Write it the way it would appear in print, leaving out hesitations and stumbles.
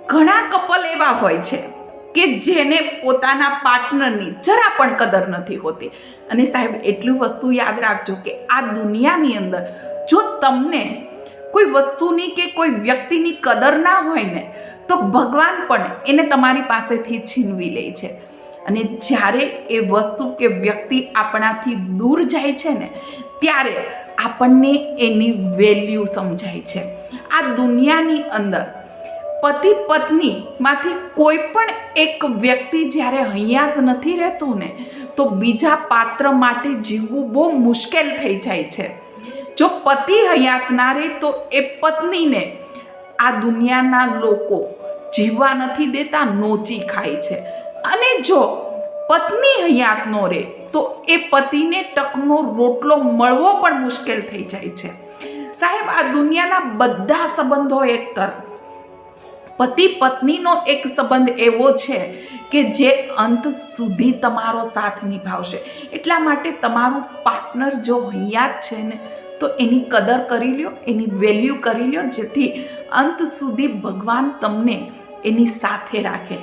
ઘણા કપલ એવા હોય છે કે જેને પોતાના પાર્ટનરની જરા પણ કદર નથી હોતી. અને સાહેબ એટલી વસ્તુ યાદ રાખજો કે આ દુનિયાની અંદર જો તમને કોઈ વસ્તુની કે કોઈ વ્યક્તિની કદર ના હોય ને તો ભગવાન પણ એને તમારી પાસેથી છીનવી લે છે. અને જ્યારે એ વસ્તુ કે વ્યક્તિ આપણાથી દૂર જાય છે ને ત્યારે આપણને એની વેલ્યુ સમજાય છે. આ દુનિયાની અંદર પતિ પત્નીમાંથી કોઈ પણ એક વ્યક્તિ જ્યારે હયાત નથી રહેતું ને તો બીજા પાત્ર માટે જીવવું બહુ મુશ્કેલ થઈ જાય છે. જો પતિ હયાત ના રહે તો એ પત્નીને આ દુનિયાના લોકો જીવવા નથી દેતા, નોચી ખાય છે. અને જો પત્ની હયાત ન રહે તો એ પતિને ટકનો રોટલો મળવો પણ મુશ્કેલ થઈ જાય છે. સાહેબ આ દુનિયાના બધા સંબંધો એક તરફ, પતિ પત્નીનો એક સંબંધ એવો છે કે જે અંત સુધી તમારો સાથ નિભાવશે. એટલા માટે તમારું પાર્ટનર જો હયાત છે ને તો એની કદર કરી લ્યો, એની વેલ્યુ કરી લ્યો, જેથી અંત સુધી ભગવાન તમને એની સાથે રાખે.